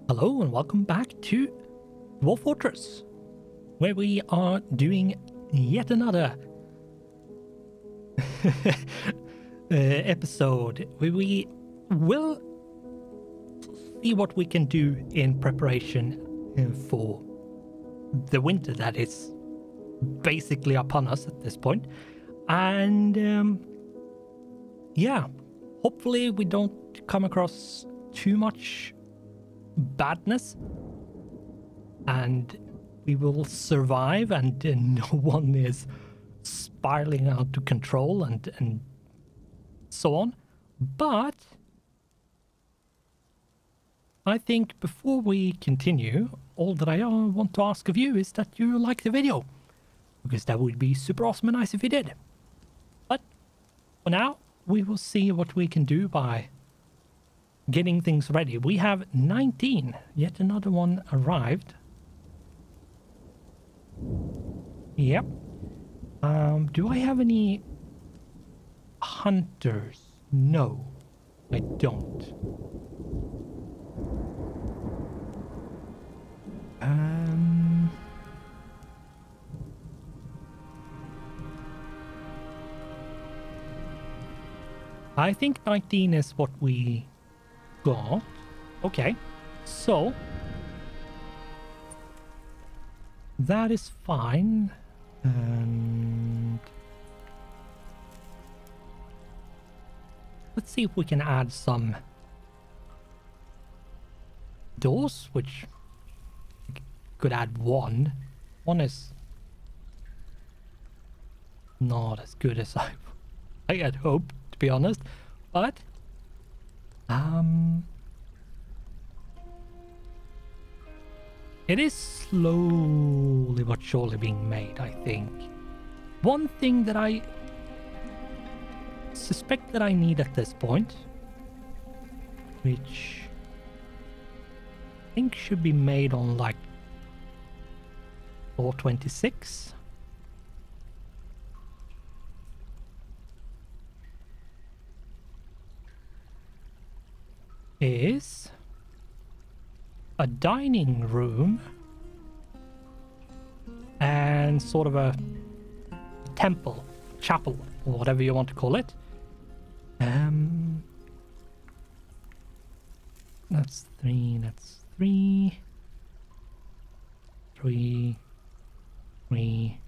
Hello and welcome back to Dwarf Fortress, where we are doing yet another episode where we will see what we can do in preparation for the winter that is basically upon us at this point. And yeah, hopefully we don't come across too much badness and we will survive, and no one is spiraling out of control and so on. But I think before we continue, all that I want to ask of you is that you like the video, because that would be super awesome and nice if you did. But for now, we will see what we can do by getting things ready. We have 19. Yet another one arrived. Yep. Do I have any hunters? No, I don't. I think 19 is what we got. Okay, so that is fine. And let's see if we can add some doors, which could add one. One is not as good as I had hoped, to be honest, but it is slowly but surely being made, I think. One thing that I suspect that I need at this point, which I think should be made on like 426. Is a dining room and sort of a temple, chapel, or whatever you want to call it. That's 3, that's 3. 3, 3.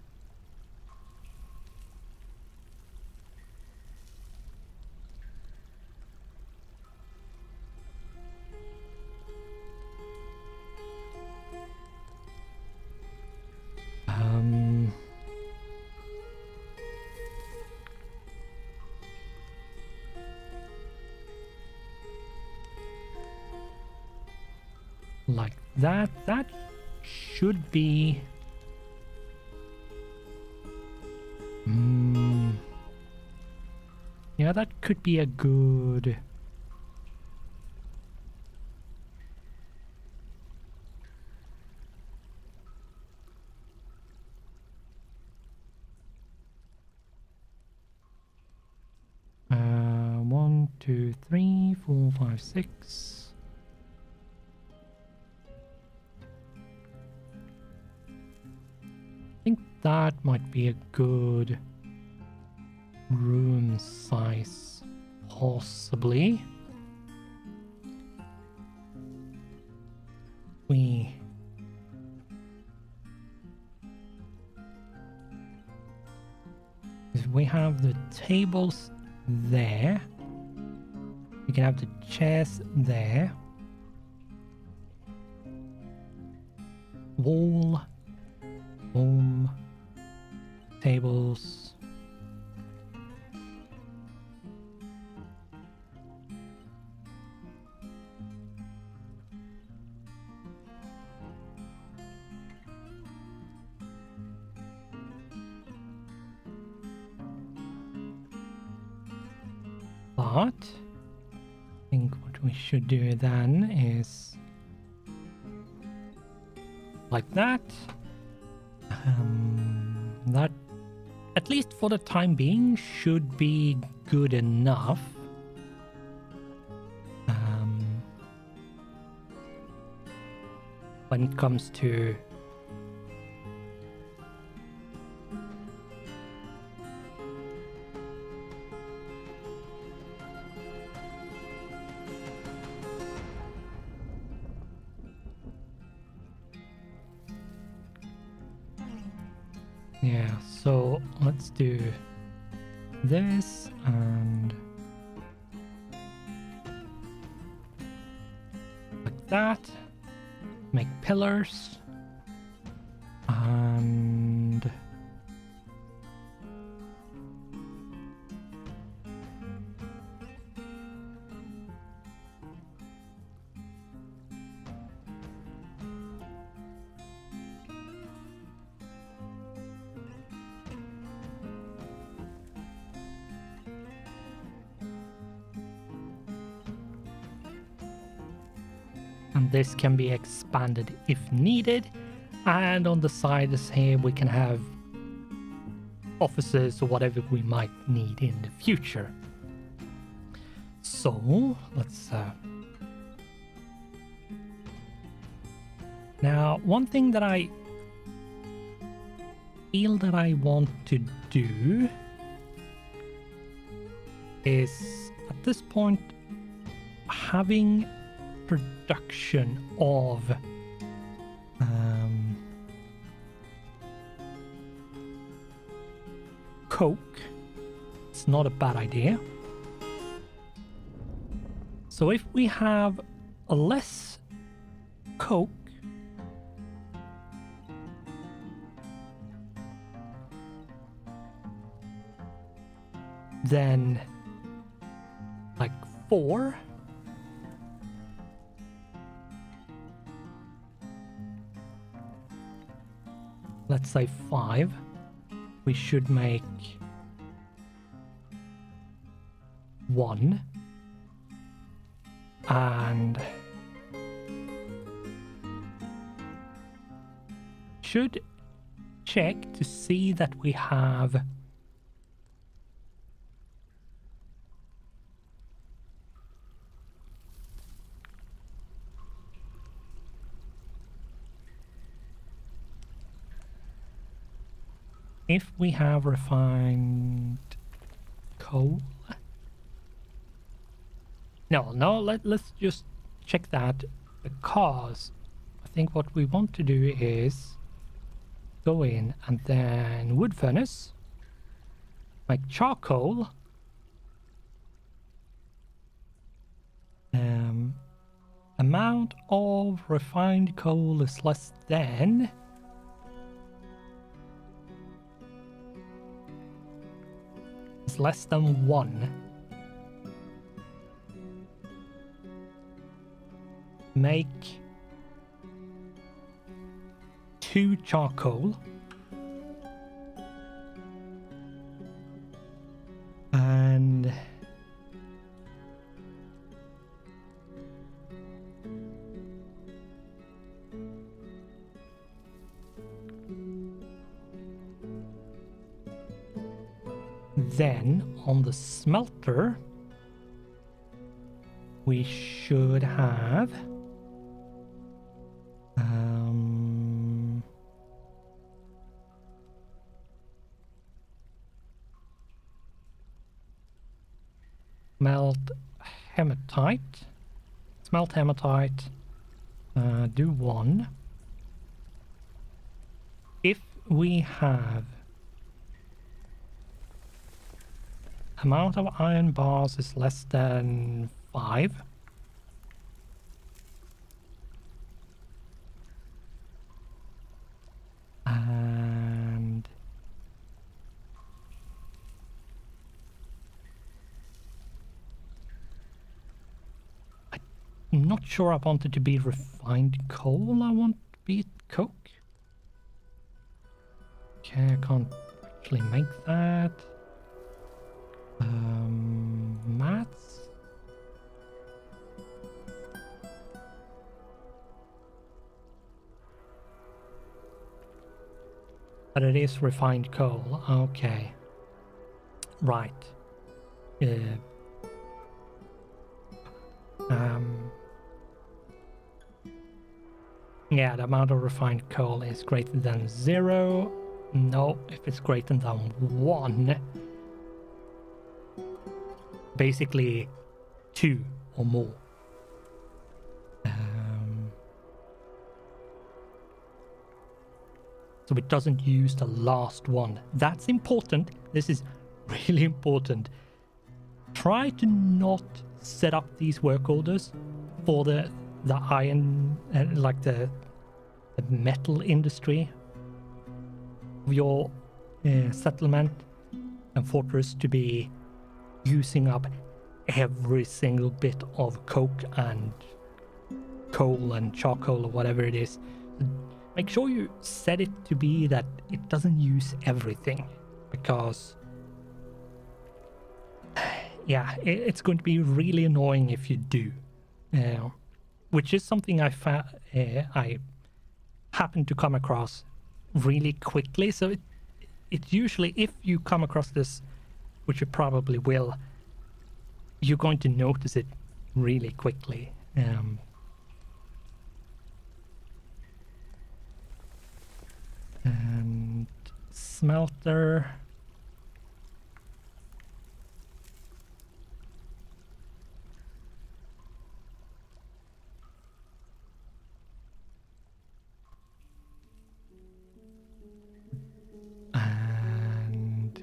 Like that. That should be yeah, that could be a good one, 2, 3, 4, 5, 6. I think that might be a good room size, possibly. We have the tables there. We can have the chairs there. Wall, home, tables. But I think what we should do then is like that. That, at least for the time being, should be good enough. when it comes to yeah, so let's do this and like that. Make pillars and this can be expanded if needed. And on the sides here we can have offices or whatever we might need in the future. So let's now one thing that I feel that I want to do is at this point having production of coke. It's not a bad idea. So if we have less coke, then like 4, let's say 5, we should make 1 and should check to see that we have if we have refined coal. No, let's just check that, because I think what we want to do is go in and then wood furnace, make charcoal, amount of refined coal is less than less than 1. Make 2 charcoal and then on the smelter we should have smelt hematite, do 1. If we have amount of iron bars is less than 5, and I'm not sure I want it to be refined coal. I want to be coke. Okay, I can't actually make that. Mats. But it is refined coal. Okay. Right. Yeah, the amount of refined coal is greater than 0. No, if it's greater than 1. Basically 2 or more. So it doesn't use the last one. That's important. This is really important. Try to not set up these work orders for the iron, like the metal industry of your settlement and fortress to be using up every single bit of coke and coal and charcoal or whatever it is. Make sure you set it to be that it doesn't use everything, because yeah, it's going to be really annoying if you do, which is something I happened to come across really quickly. So it usually, if you come across this, which you probably will, you're going to notice it really quickly. And smelter. And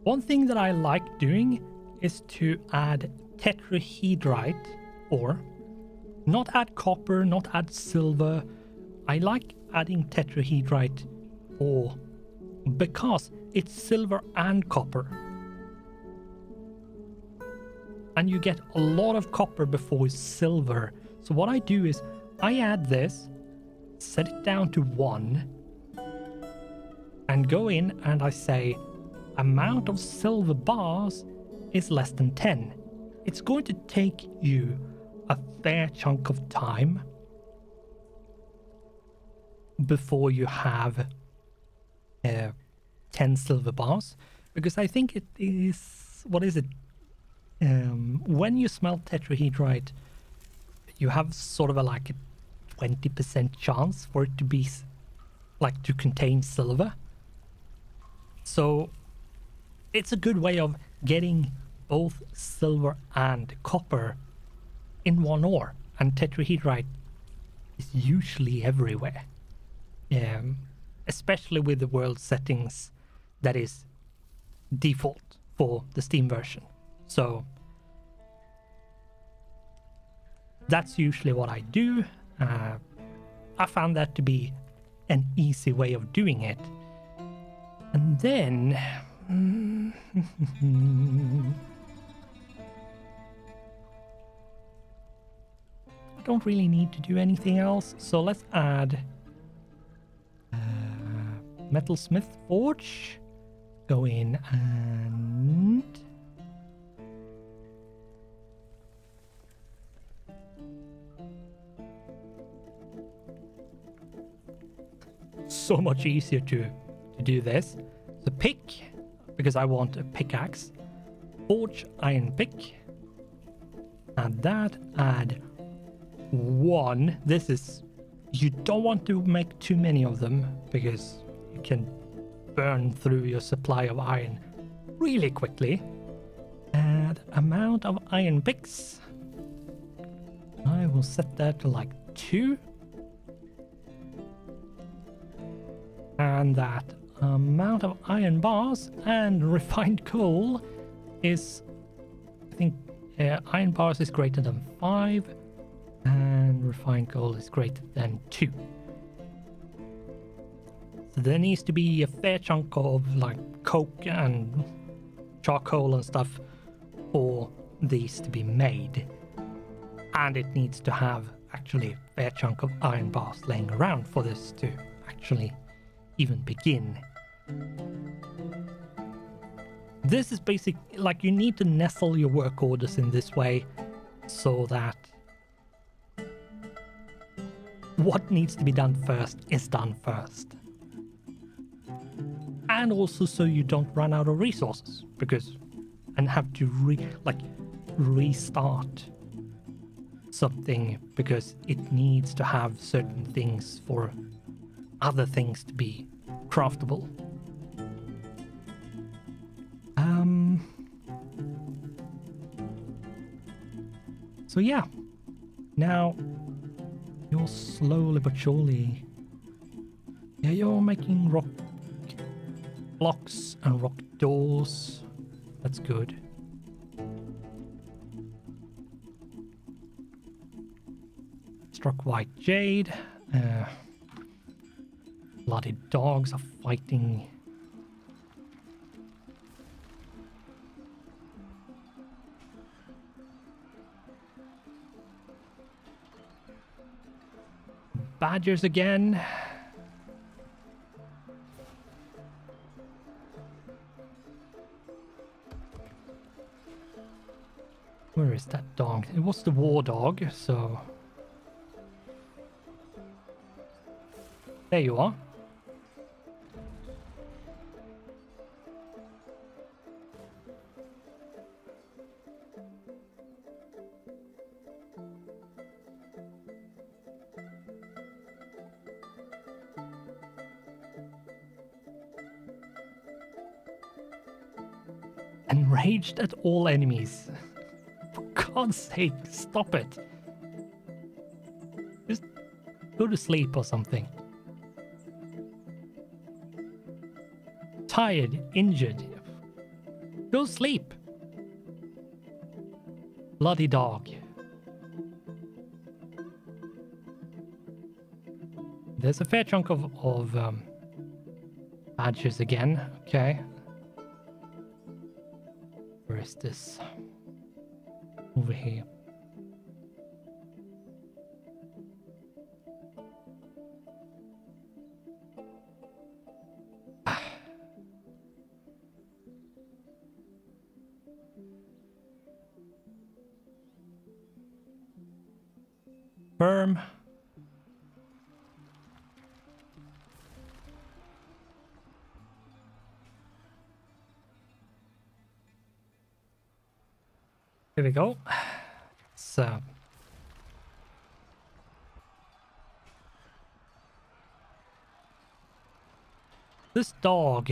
one thing that I like doing is to add tetrahedrite ore. Not add copper, not add silver. I like adding tetrahedrite ore because it's silver and copper. And you get a lot of copper before silver. So what I do is I add this, set it down to 1, and go in and I say amount of silver bars is less than 10. It's going to take you a fair chunk of time before you have 10 silver bars, because I think it is, what is it, when you smelt tetrahedrite, you have sort of like a 20% chance for it to be like to contain silver. So it's a good way of getting both silver and copper in one ore, and tetrahedrite is usually everywhere. Especially with the world settings that is default for the Steam version. So that's usually what I do. I found that to be an easy way of doing it. And then I don't really need to do anything else, so let's add metalsmith forge. Go in and so much easier to do this. The pick, because I want a pickaxe. Forge iron pick. Add that, add 1. This is, you don't want to make too many of them because you can burn through your supply of iron really quickly. Add amount of iron picks. I will set that to like 2. And that amount of iron bars and refined coal is, I think iron bars is greater than 5 and refined coal is greater than 2. So there needs to be a fair chunk of like coke and charcoal and stuff for these to be made, and it needs to have actually a fair chunk of iron bars laying around for this to actually even begin. This is basic, like you need to nestle your work orders in this way so that what needs to be done first is done first. And also so you don't run out of resources and have to restart something because it needs to have certain things for other things to be craftable. So yeah, now you're slowly but surely, yeah, you're making rock blocks and rock doors. That's good. Struck white jade. Bloody dogs are fighting. Badgers again. Where is that dog? It was the war dog, so... There you are. Enraged at all enemies. For God's sake, stop it. Just go to sleep or something. Tired, injured. Go sleep. Bloody dog. There's a fair chunk of badgers again. Okay. Where is this? Over here. Firm. Here we go. So this dog,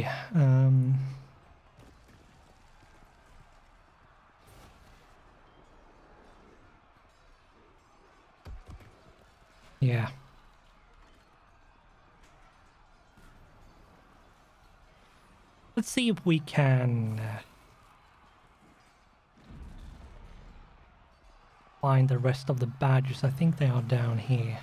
yeah. Let's see if we can find the rest of the badgers. I think they are down here.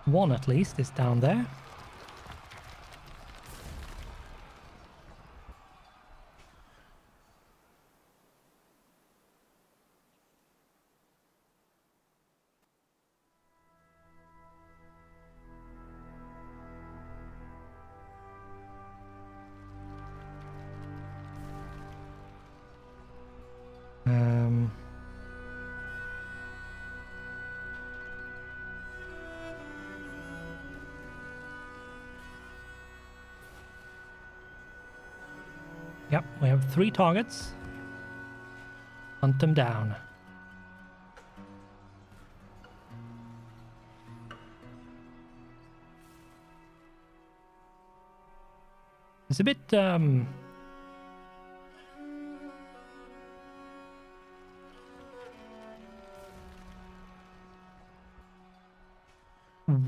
One at least is down there. Yep, we have 3 targets. Hunt them down. It's a bit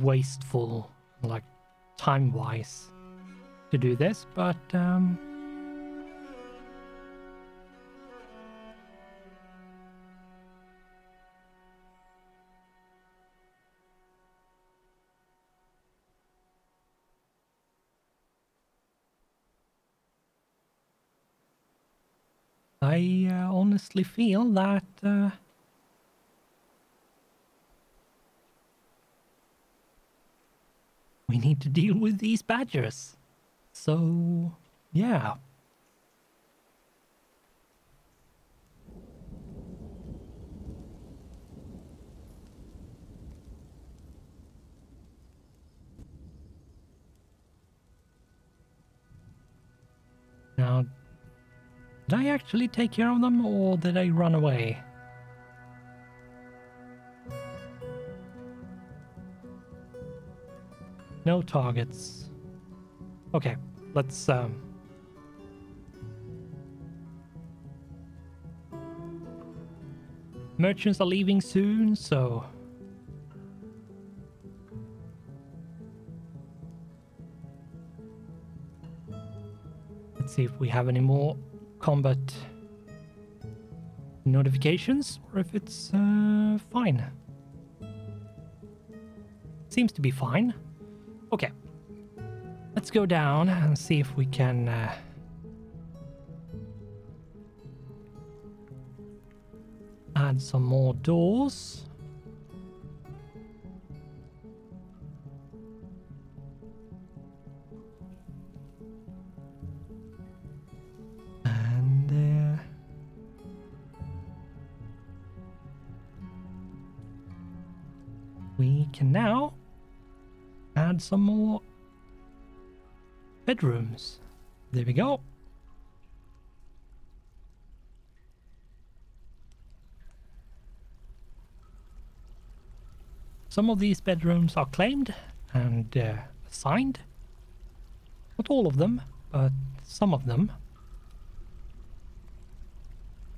wasteful, like time-wise, to do this, but I honestly feel that we need to deal with these badgers. So, yeah. Now, did I actually take care of them or did they run away? No targets. Okay, let's merchants are leaving soon, so let's see if we have any more combat notifications or if it's fine. Seems to be fine. Okay, let's go down and see if we can add some more doors. And we can now add some more bedrooms. There we go. Some of these bedrooms are claimed and assigned. Not all of them, but some of them.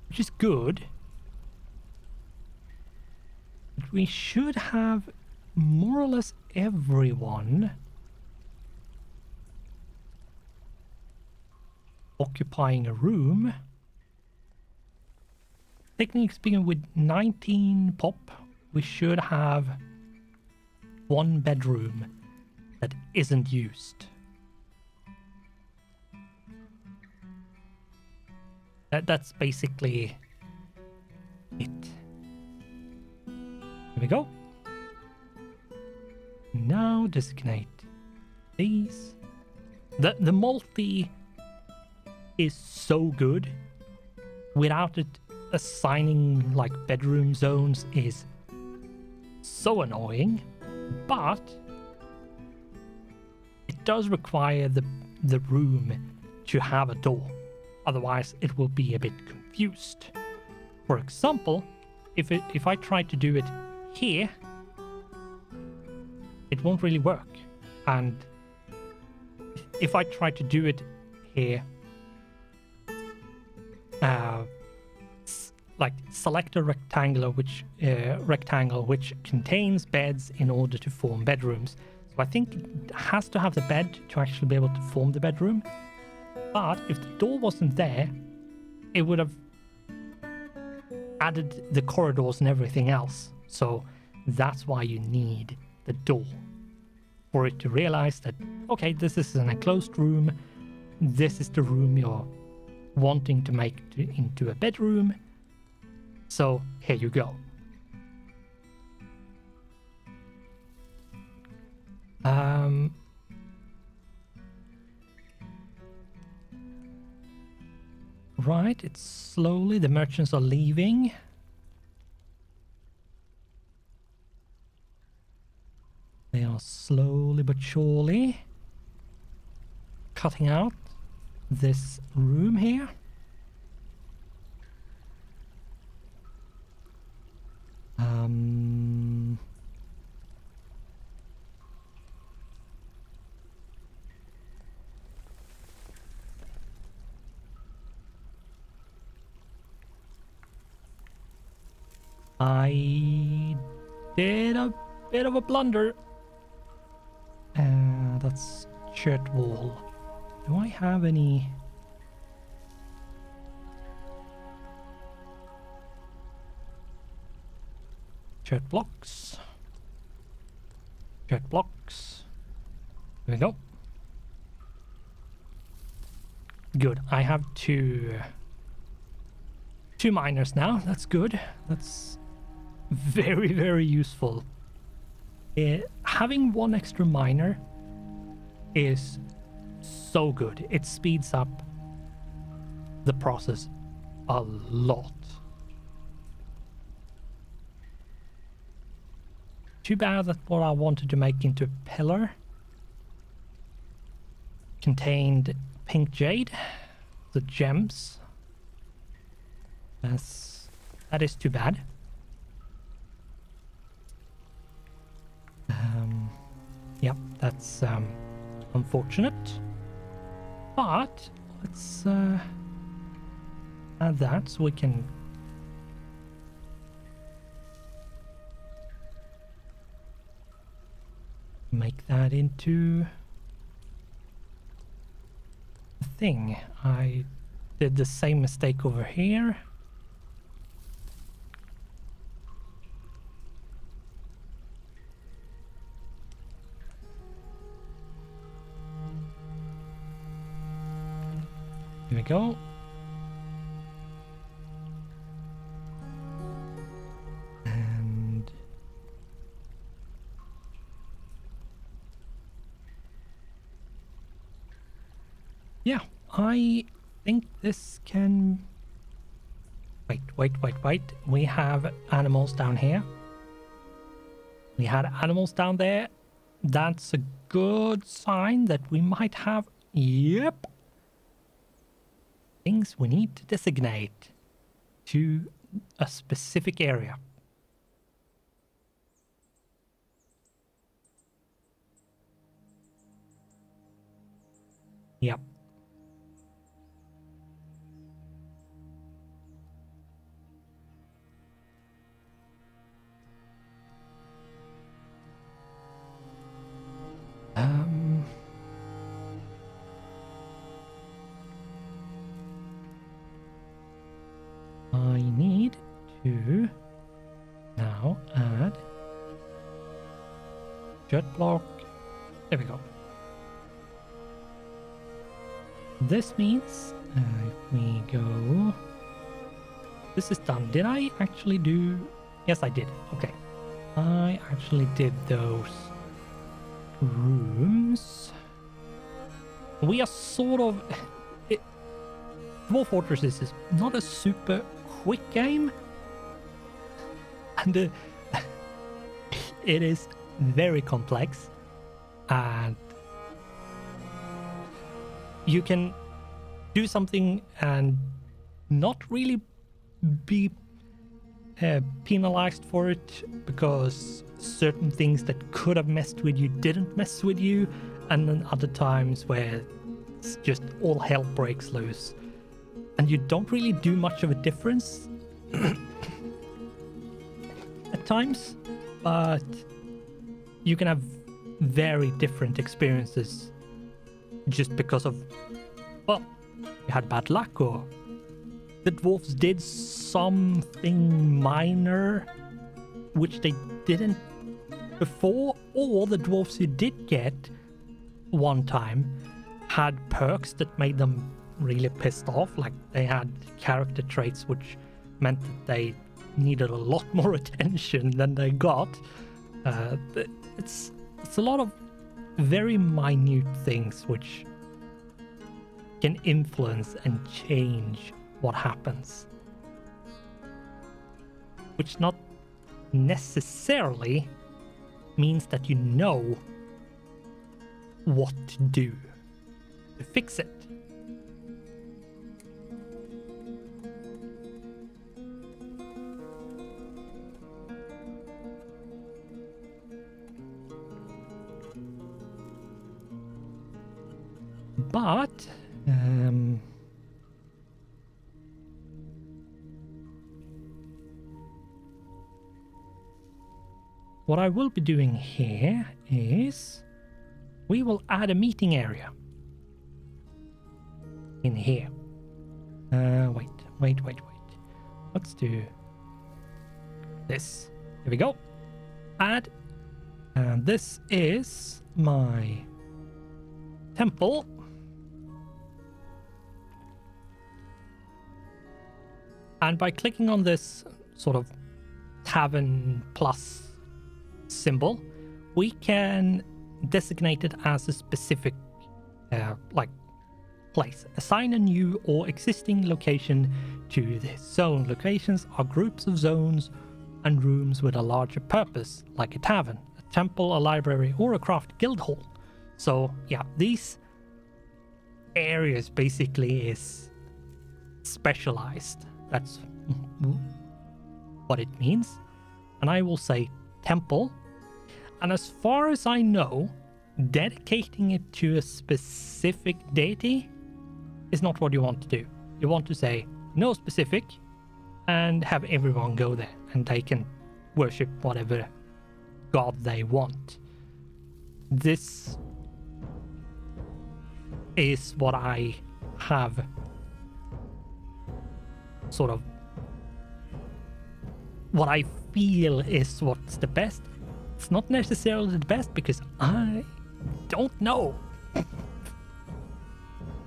Which is good. But we should have more or less everyone occupying a room. Technically speaking, with 19 pop, we should have one bedroom that isn't used. That's basically it. Here we go. Now designate these. The multi is so good. Without it assigning like bedroom zones is so annoying, but it does require the room to have a door. Otherwise it will be a bit confused. For example, if I try to do it here, it won't really work. And if I try to do it here, like select a rectangle which contains beds in order to form bedrooms. So I think it has to have the bed to actually be able to form the bedroom. But if the door wasn't there, it would have added the corridors and everything else. So that's why you need the door, for it to realize that, okay, this is an enclosed room. This is the room you're wanting to make into a bedroom. So here you go. Right, it's slowly, the merchants are leaving. They are slowly but surely cutting out this room here. I did a bit of a blunder. That's shirt wall. Do I have any? Shirt blocks. Shirt blocks. There we go. Good. I have two miners now. That's good. That's very, very useful. Having one extra miner is so good. It speeds up the process a lot. Too bad that what I wanted to make into a pillar contained pink jade, the gems. That is too bad. Yep, that's unfortunate. But let's add that so we can make that into a thing. I did the same mistake over here. Here we go. And yeah, I think this can... Wait. We have animals down here. We had animals down there. That's a good sign that we might have... Yep. Things we need to designate to a specific area. Yep. I need to now add jet block. There we go. This means if we go... This is done. Did I actually do... Yes, I did. Okay. I actually did those rooms. We are sort of... Dwarf Fortress is not a super quick game, and it is very complex, and you can do something and not really be penalized for it because certain things that could have messed with you didn't mess with you, and then other times where it's just all hell breaks loose and you don't really do much of a difference at times, but you can have very different experiences just because of, well, you had bad luck, or the dwarves did something minor which they didn't before, or the dwarves you did get one time had perks that made them really pissed off, like they had character traits which meant that they needed a lot more attention than they got. It's a lot of very minute things which can influence and change what happens, which not necessarily means that you know what to do to fix it. But what I will be doing here is we will add a meeting area in here. Wait. Let's do this. Here we go. Add. And this is my temple. And by clicking on this sort of tavern plus symbol, we can designate it as a specific like place. Assign a new or existing location to this zone. Locations are groups of zones and rooms with a larger purpose, like a tavern, a temple, a library, or a craft guild hall. So yeah, these areas basically is specialized. That's what it means. And I will say temple. And as far as I know, dedicating it to a specific deity is not what you want to do. You want to say no specific and have everyone go there and they can worship whatever god they want. This is what I have sort of what I feel is what's the best. It's not necessarily the best because I don't know.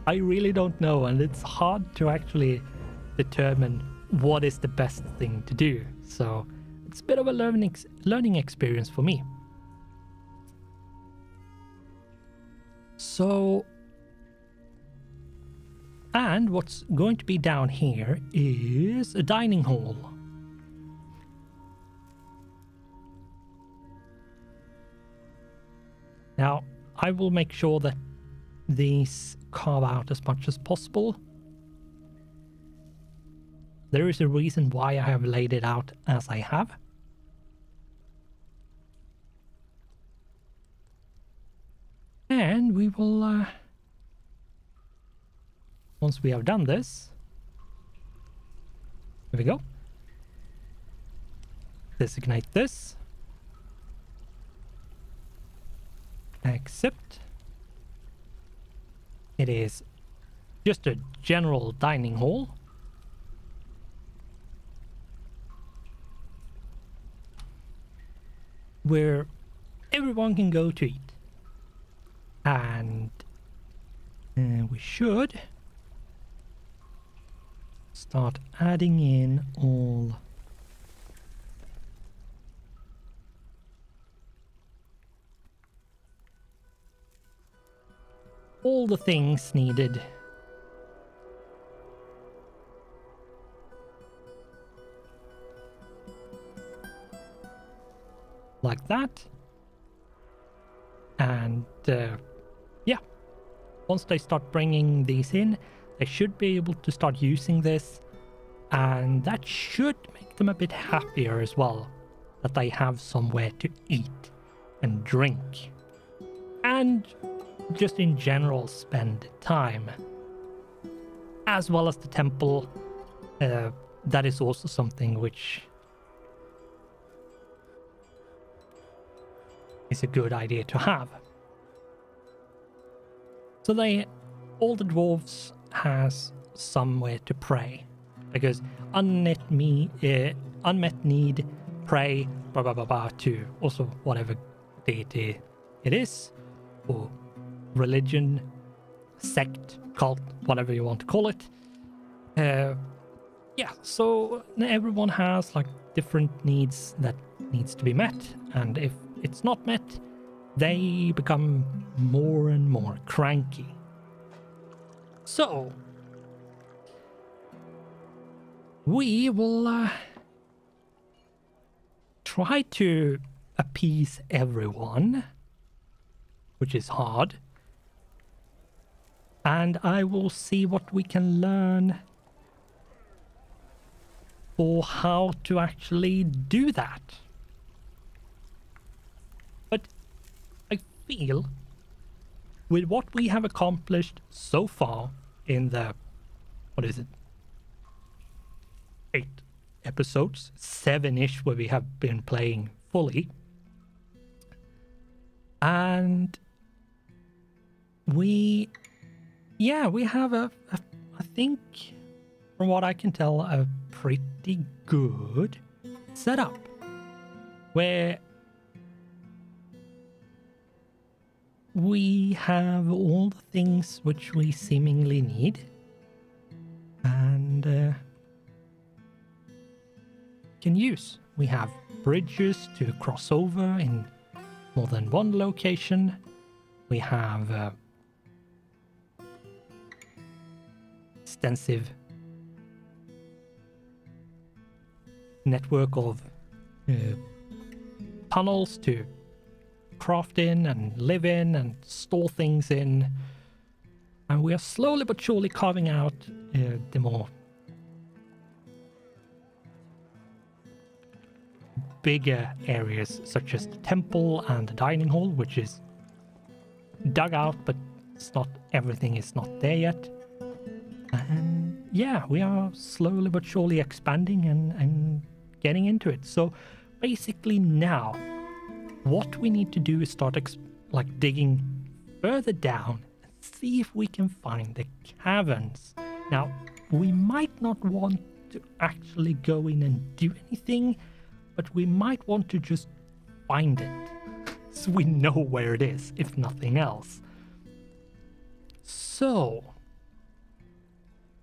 I really don't know, and it's hard to actually determine what is the best thing to do. So it's a bit of a learning experience for me. So, and what's going to be down here is a dining hall. Now, I will make sure that these carve out as much as possible. There is a reason why I have laid it out as I have. And we will, once we have done this, there we go. Designate this. Accept. It is just a general dining hall. Where everyone can go to eat. And we should start adding in all the things needed. Like that. And yeah, once they start bringing these in, they should be able to start using this, and that should make them a bit happier as well, that they have somewhere to eat and drink and just in general spend time, as well as the temple. That is also something which is a good idea to have. So all the dwarves has somewhere to pray, because unmet need, pray, blah blah blah blah, to also whatever deity it is, or religion, sect, cult, whatever you want to call it. Yeah, so everyone has like different needs that needs to be met, and if it's not met, they become more and more cranky. So we will try to appease everyone, which is hard. And I will see what we can learn for how to actually do that. But I feel with what we have accomplished so far in the, what is it, 8 episodes, 7-ish where we have been playing fully, and we have I think, from what I can tell, a pretty good setup where we have all the things which we seemingly need, and can use. We have bridges to cross over in more than one location. We have extensive network of tunnels to craft in and live in and store things in, and we are slowly but surely carving out the more bigger areas such as the temple and the dining hall, which is dug out, but it's not, everything is not there yet. And yeah, we are slowly but surely expanding and getting into it. So basically now, what we need to do is start like digging further down and see if we can find the caverns. Now, we might not want to actually go in and do anything, but we might want to just find it so we know where it is, if nothing else. So,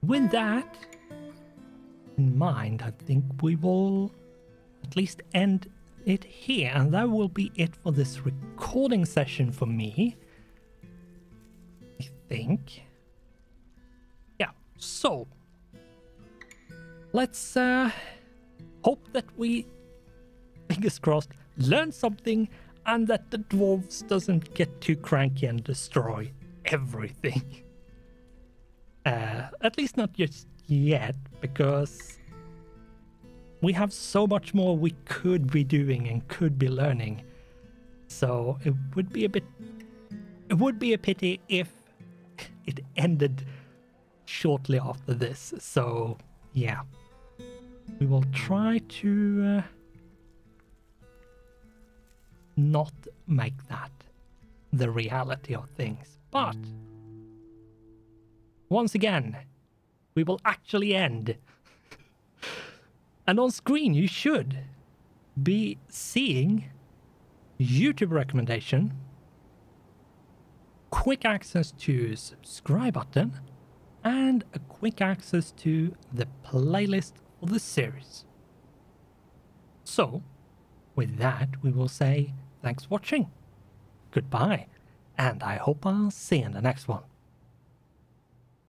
with that in mind, I think we will at least end it here, and that will be it for this recording session for me, I think. Yeah, so let's hope that we, fingers crossed, learn something and that the dwarves doesn't get too cranky and destroy everything. At least not just yet, because we have so much more we could be doing and could be learning. So it would be a pity if it ended shortly after this. So yeah, we will try to not make that the reality of things. But once again, we will actually end. And on screen, you should be seeing YouTube recommendation, quick access to subscribe button, and a quick access to the playlist for the series. So, with that, we will say thanks for watching, goodbye, and I hope I'll see you in the next one.